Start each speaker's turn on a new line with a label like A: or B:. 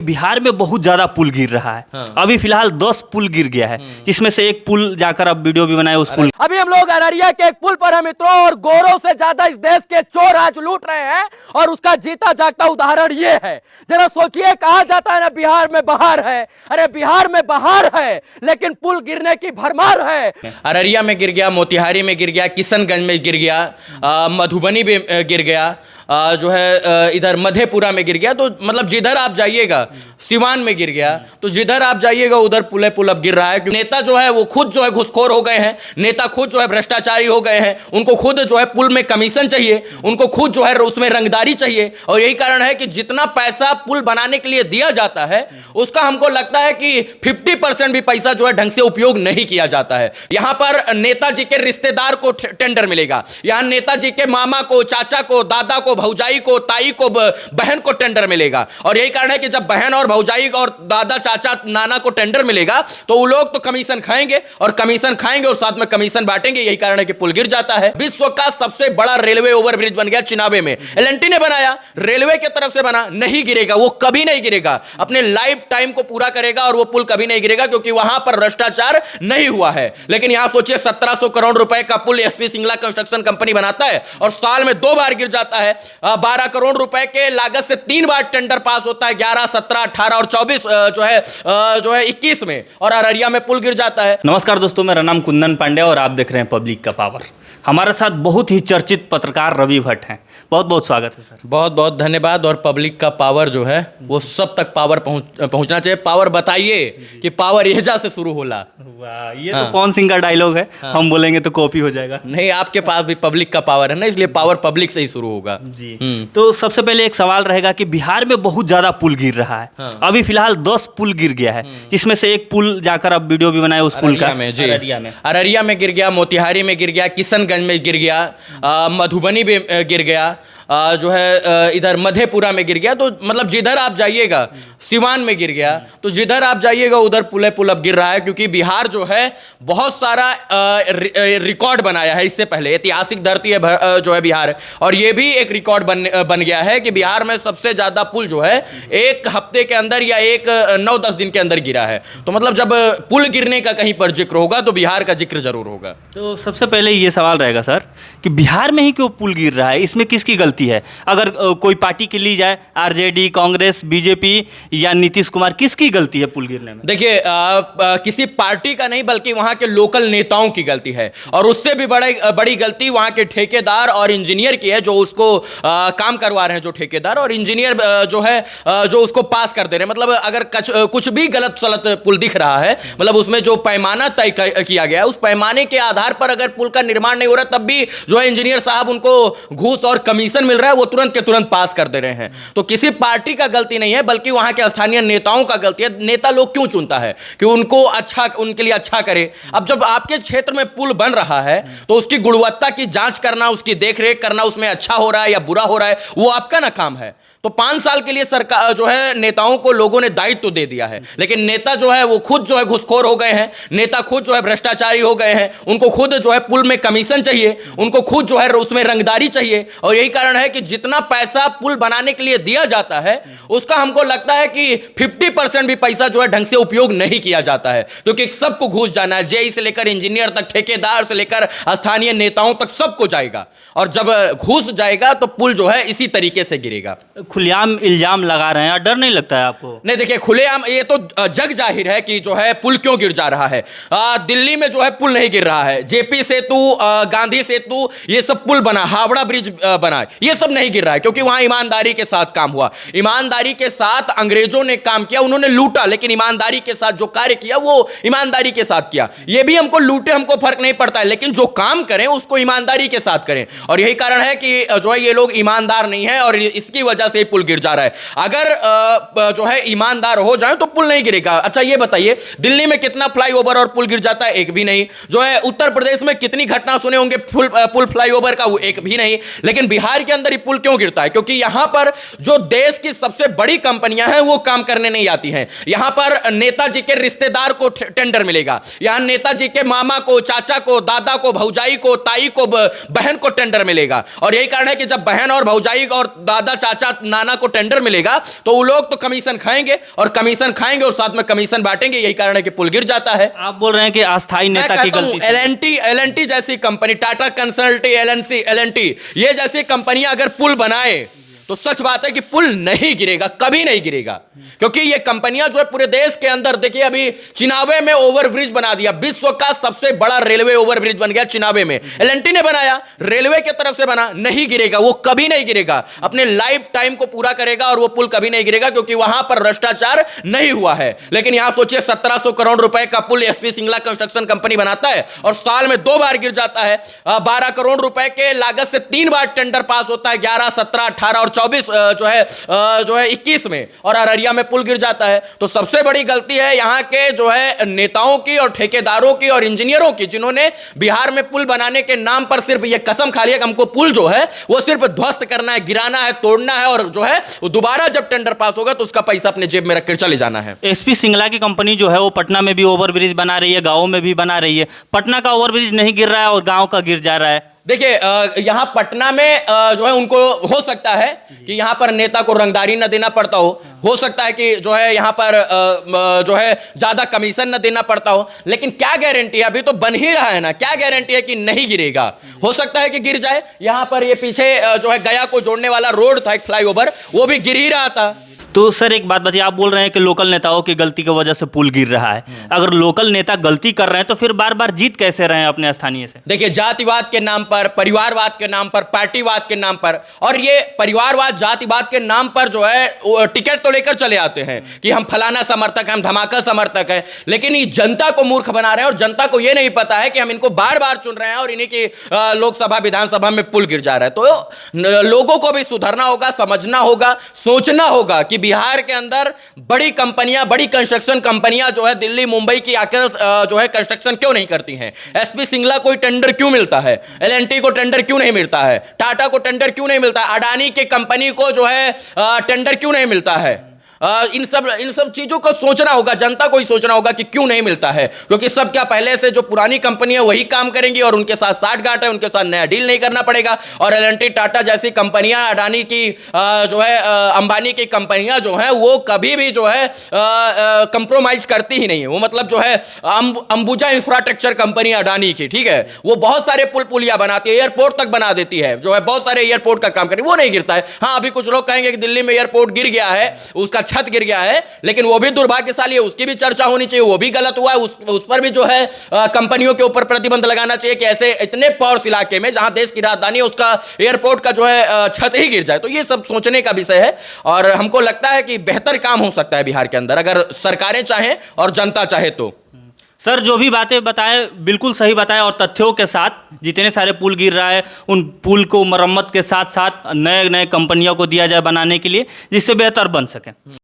A: बिहार में बहुत ज्यादा पुल गिर रहा है।
B: हाँ।
A: अभी फिलहाल 10 पुल गिर गया है, जिसमें से एक पुल जाकर अब वीडियो भी बनाए उस पुल।
C: अभी हम लोग अररिया के एक पुल पर हैं मित्रों, और गोरों से ज्यादा इस देश के चोर आज लूट रहे हैं, और उसका जीता जागता उदाहरण ये है। जरा सोचिए, कहा जाता है ना बिहार में बहार है, अरे बिहार में बहार है लेकिन पुल गिरने की भरमार है।
B: अररिया में गिर गया, मोतिहारी में गिर गया, किशनगंज में गिर गया, मधुबनी में गिर गया, जो है इधर मधेपुरा में गिर गया। तो मतलब जिधर आप जाइएगा, सिवान में गिर गया, तो जिधर आप जाइएगा उधर पुल अब गिर रहा है। नेता जो है वो खुद जो है घुसखोर हो गए हैं, नेता खुद जो है भ्रष्टाचारी हो गए हैं, उनको खुद जो है पुल में कमीशन चाहिए, उनको खुद जो है उसमें रंगदारी चाहिए। और यही कारण है कि जितना पैसा पुल बनाने के लिए दिया जाता है उसका हमको लगता है कि 50% भी पैसा जो है ढंग से उपयोग नहीं किया जाता है। यहां पर नेताजी के रिश्तेदार को टेंडर मिलेगा, यहां नेताजी के मामा को, चाचा को, दादा को, भौजाई को, ताई को, बहन को टेंडर मिलेगा। और यही कारण है कि जब बहन और भौजाई और दादा, चाचा, नाना को टेंडर मिलेगा तो वो लोग तो कमीशन खाएंगे, और कमीशन खाएंगे और साथ में कमीशन बांटेंगे। यही कारण है कि पुल गिर जाता है। विश्व का सबसे बड़ा रेलवे ओवरब्रिज बन गया चिनाबे में, एल&टी ने बनाया, रेलवे की तरफ से बना, नहीं गिरेगा, वो कभी नहीं गिरेगा, अपने लाइफ टाइम को पूरा करेगा और वो पुल कभी नहीं गिरेगा, क्योंकि वहां पर भ्रष्टाचार नहीं हुआ है। लेकिन यहां सोचिए 1700 करोड़ रुपए का पुल एसपी सिंगला कंस्ट्रक्शन कंपनी बनाता है और साल में 2 बार गिर जाता है। 12 करोड़ रुपए के लागत से 3 बार टेंडर पास होता है, 11, 17, 18 और 24 जो है 21 में, और अररिया में पुल गिर जाता है।
A: नमस्कार दोस्तों, मेरा नाम कुंदन पांडे और आप देख रहे हैं पब्लिक का पावर। हमारे साथ बहुत ही चर्चित पत्रकार रवि भट्ट हैं। बहुत बहुत स्वागत है सर।
B: बहुत बहुत धन्यवाद। और पब्लिक का पावर जो है वो सब तक पावर पहुंचना चाहिए। पावर बताइए कि पावर एजा से शुरू होला।
A: वाह, ये तो पवन सिंह का डायलॉग है। हम बोलेंगे तो कॉपी हो जाएगा।
B: नहीं, आपके पास भी पब्लिक का पावर है ना, इसलिए पावर पब्लिक से ही शुरू होगा
A: जी। तो सबसे पहले एक सवाल रहेगा कि बिहार में बहुत ज्यादा पुल गिर रहा है। अभी फिलहाल 10 पुल गिर गया है, जिसमें से एक पुल जाकर अब वीडियो भी बनाए उस पुल का।
B: अररिया में गिर गया, मोतिहारी में गिर गया, किशनगंज में गिर गया, मधुबनी में गिर गया, जो है इधर मधेपुरा में गिर गया। तो मतलब जिधर आप जाइएगा, सिवान में गिर गया, तो जिधर आप जाइएगा उधर पुल अब गिर रहा है। क्योंकि बिहार जो है बहुत सारा रिकॉर्ड बनाया है इससे पहले, ऐतिहासिक धरती है जो है बिहार, और ये भी एक रिकॉर्ड बन गया है कि बिहार में सबसे ज़्यादा पुल जो है एक हफ्ते के अंदर या 9-10 दिन के अंदर गिरा है। तो मतलब जब पुल गिरने का कहीं पर जिक्र होगा तो बिहार का जिक्र जरूर होगा।
A: तो सबसे पहले ये सवाल रहेगा सर कि बिहार में ही क्यों पुल गिर रहा है, इसमें किसकी गलती है? अगर कोई पार्टी के ली जाए, आरजेडी, कांग्रेस, बीजेपी या नीतीश कुमार, किसकी गलती है पुल गिरने में?
B: देखिए, किसी पार्टी का नहीं बल्कि वहां के लोकल नेताओं की गलती है, और उससे भी बड़ी गलती वहां के ठेकेदार और इंजीनियर की है, जो उसको काम करवा रहे हैं, जो ठेकेदार और इंजीनियर जो है जो उसको पास कर दे रहे हैं। मतलब अगर कुछ भी गलत सलत पुल दिख रहा है, मतलब उसमें जो पैमाना तय किया गया है उस पैमाने के आधार पर अगर पुल का निर्माण नहीं हो रहा, तब भी जो है इंजीनियर साहब उनको घूस और कमीशन मिल रहा है, वो तुरंत के तुरंत पास कर दे रहे हैं। तो किसी पार्टी का गलती नहीं है बल्कि वहां के स्थानीय नेताओं का गलती है। नेता लोग क्यों चुनता है कि उनके लिए अच्छा करे। अब जब आपके क्षेत्र में पुल बन रहा है तो उसकी गुणवत्ता की जांच करना, उसकी देखरेख करना, उसमें अच्छा हो रहा है या बुरा हो रहा है, वो आपका ना काम है। तो 5 साल के लिए सरकार जो है नेताओं को लोगों ने दायित्व तो दे दिया है, लेकिन नेता जो है वो खुद जो है घुसखोर हो गए हैं, नेता खुद जो है भ्रष्टाचारी हो गए हैं, उनको खुद जो है पुल में कमीशन चाहिए, उनको खुद जो है उसमें रंगदारी चाहिए। और यही कारण है कि जितना पैसा पुल बनाने के लिए दिया जाता है उसका हमको लगता है कि 50% भी पैसा जो है ढंग से उपयोग नहीं किया जाता है, क्योंकि सबको घूस जाना है, जेई से लेकर इंजीनियर तक, ठेकेदार से लेकर स्थानीय नेताओं तक सबको जाएगा, और जब घूस जाएगा तो पुल जो है इसी तरीके से गिरेगा।
A: खुलेआम इल्जाम लगा रहे हैं, डर नहीं लगता है आपको?
B: नहीं, देखिए, खुलेआम ये तो जग जाहिर है कि जो है पुल क्यों गिर जा रहा है। दिल्ली में जो है पुल नहीं गिर रहा है, जेपी सेतु, गांधी सेतु, ये सब पुल बना, हावड़ा ब्रिज बना, ये सब नहीं गिर रहा है, क्योंकि वहां ईमानदारी के साथ काम हुआ। ईमानदारी के साथ अंग्रेजों ने काम किया, उन्होंने लूटा, लेकिन ईमानदारी के साथ जो कार्य किया वो ईमानदारी के साथ किया। ये भी हमको लूटे, हमको फर्क नहीं पड़ता है, लेकिन जो काम करें उसको ईमानदारी के साथ करें। और यही कारण है कि जो है ये लोग ईमानदार नहीं है, और इसकी वजह से पुल गिर जा रहा है। अगर जो है ईमानदार हो जाए तो पुल नहीं गिरेगा। अच्छा ये बताइए, दिल्ली में कितना फ्लाईओवर और पुल गिर जाता है? एक भी नहीं। जो है उत्तर प्रदेश में कितनी घटना सुने होंगे पुल फ्लाईओवर का? वो एक भी नहीं। लेकिन बिहार के अंदर ये पुल क्यों गिरता है? क्योंकि यहां पर जो देश की सबसे बड़ी कंपनियां हैं वो काम करने नहीं आती हैं। यहां पर नेताजी के रिश्तेदार को टेंडर मिलेगा, यहां नेताजी के मामा को, चाचा को, दादा को, भौजाई को, ताई को, बहन को टेंडर मिलेगा। और यही कारण है कि जब बहन और भौजाई और दादा, चाचा, नाना को टेंडर मिलेगा तो वो लोग तो कमीशन खाएंगे, और कमीशन खाएंगे और साथ में कमीशन बांटेंगे। यही कारण है कि पुल गिर जाता है।
A: आप बोल रहे हैं कि अस्थाई नेता की गलती से।
B: एलएनटी जैसी कंपनी, टाटा कंसल्टी, एलएनटी, ये जैसी कंपनियां अगर पुल बनाए तो सच बात है कि पुल नहीं गिरेगा, कभी नहीं गिरेगा। क्योंकि ये कंपनियां जो है पूरे देश के अंदर, देखिए अभी चिनावे में ओवरब्रिज बना दिया, विश्व का सबसे बड़ा रेलवे ओवरब्रिज बन गया चिनावे में, एलएनटी ने बनाया, रेलवे की तरफ से बना, नहीं गिरेगा, वो कभी नहीं गिरेगा, अपने लाइफ टाइम को पूरा करेगा और वो पुल कभी नहीं गिरेगा, क्योंकि वहां पर भ्रष्टाचार नहीं हुआ है। लेकिन यहां सोचिए 1700 करोड़ रुपए का पुल एसपी सिंगला कंस्ट्रक्शन कंपनी बनाता है और साल में 2 बार गिर जाता है। 12 करोड़ रुपए के लागत से 3 बार टेंडर पास होता है, 11, 17, 18 और 24 जो है 21 में, और अररिया में पुल गिर जाता है। तो सबसे बड़ी गलती है यहां के जो है नेताओं की और ठेकेदारों की और इंजीनियरों की, जिन्होंने बिहार में पुल बनाने के नाम पर सिर्फ ये कसम खा लिया कि हमको पुल जो है वो सिर्फ ध्वस्त करना है, गिराना है, तोड़ना है, और जो है दोबारा जब टेंडर पास होगा तो उसका पैसा अपने जेब में रखकर चले जाना है।
A: एसपी सिंगला की कंपनी जो है वो पटना में भी ओवरब्रिज बना रही है, गाँव में भी बना रही है। पटना का ओवरब्रिज नहीं गिर रहा है और गाँव का गिर जा रहा है।
B: देखिए यहां पटना में जो है उनको हो सकता है कि यहां पर नेता को रंगदारी न देना पड़ता हो सकता है कि जो है यहां पर जो है ज्यादा कमीशन न देना पड़ता हो, लेकिन क्या गारंटी है, अभी तो बन ही रहा है ना, क्या गारंटी है कि नहीं गिरेगा? हो सकता है कि गिर जाए। यहां पर ये पीछे जो है गया को जोड़ने वाला रोड था, एक फ्लाईओवर, वो भी गिर ही रहा था।
A: तो सर एक बात बताइए, आप बोल रहे हैं कि लोकल नेताओं की गलती की वजह से पुल गिर रहा है। अगर लोकल नेता गलती कर रहे हैं तो फिर बार बार जीत कैसे रहे हैं अपने स्थानीय से?
B: देखिए जातिवाद के नाम पर, परिवारवाद के नाम पर, पार्टीवाद के नाम पर, और ये परिवारवाद, जातिवाद के नाम पर जो है टिकट तो लेकर चले आते हैं कि हम फलाना समर्थक हैं, हम धमाका समर्थक हैं, लेकिन ये जनता को मूर्ख बना रहे हैं और जनता को ये नहीं पता है कि हम इनको बार बार चुन रहे हैं और इन्हीं की लोकसभा विधानसभा में पुल गिर जा रहा है। तो लोगों को भी सुधरना होगा, समझना होगा, सोचना होगा कि बिहार के अंदर बड़ी कंपनियां, बड़ी कंस्ट्रक्शन कंपनियां जो है दिल्ली, मुंबई की आकर जो है कंस्ट्रक्शन क्यों नहीं करती हैं? एसपी सिंगला को टेंडर क्यों मिलता है? एलएनटी को टेंडर क्यों नहीं मिलता है? टाटा को टेंडर क्यों नहीं मिलता है? अडानी की कंपनी को जो है टेंडर क्यों नहीं मिलता है? इन सब चीजों को सोचना होगा, जनता को ही सोचना होगा कि क्यों नहीं मिलता है। क्योंकि सब क्या पहले से जो पुरानी कंपनी है वही काम करेंगी और उनके साथ साठगांठ है, उनके साथ नया डील नहीं करना पड़ेगा। और एलएनटी, टाटा जैसी कंपनियां, अडानी की जो है अंबानी की कंपनियां जो है वो कभी भी जो है कंप्रोमाइज करती ही नहीं है। वो मतलब जो है अंबुजा इंफ्रास्ट्रक्चर कंपनी अडानी की, ठीक है, वो बहुत सारे पुल पुलिया बनाती है, एयरपोर्ट तक बना देती है, जो है बहुत सारे एयरपोर्ट का काम करेगी, वो नहीं गिरता है। हाँ, अभी कुछ लोग कहेंगे कि दिल्ली में एयरपोर्ट गिर गया है, उसका छत गिर गया है, लेकिन वो भी दुर्भाग्यशाली है, उसकी भी चर्चा होनी चाहिए, वो भी गलत हुआ है, उस पर भी जो है कंपनियों के ऊपर प्रतिबंध लगाना चाहिए कि ऐसे इतने पॉर्स इलाके में जहां देश की राजधानी है उसका एयरपोर्ट का जो है छत ही गिर जाए। तो ये सब सोचने का विषय है और हमको लगता है कि बेहतर काम हो सकता है बिहार के अंदर अगर सरकारें चाहें और जनता चाहे तो।
A: सर जो भी बातें बताए बिल्कुल सही बताए और तथ्यों के साथ, जितने सारे पुल गिर रहा है उन पुल को मरम्मत के साथ साथ नए नए कंपनियों को दिया जाए बनाने के लिए, जिससे बेहतर बन सके।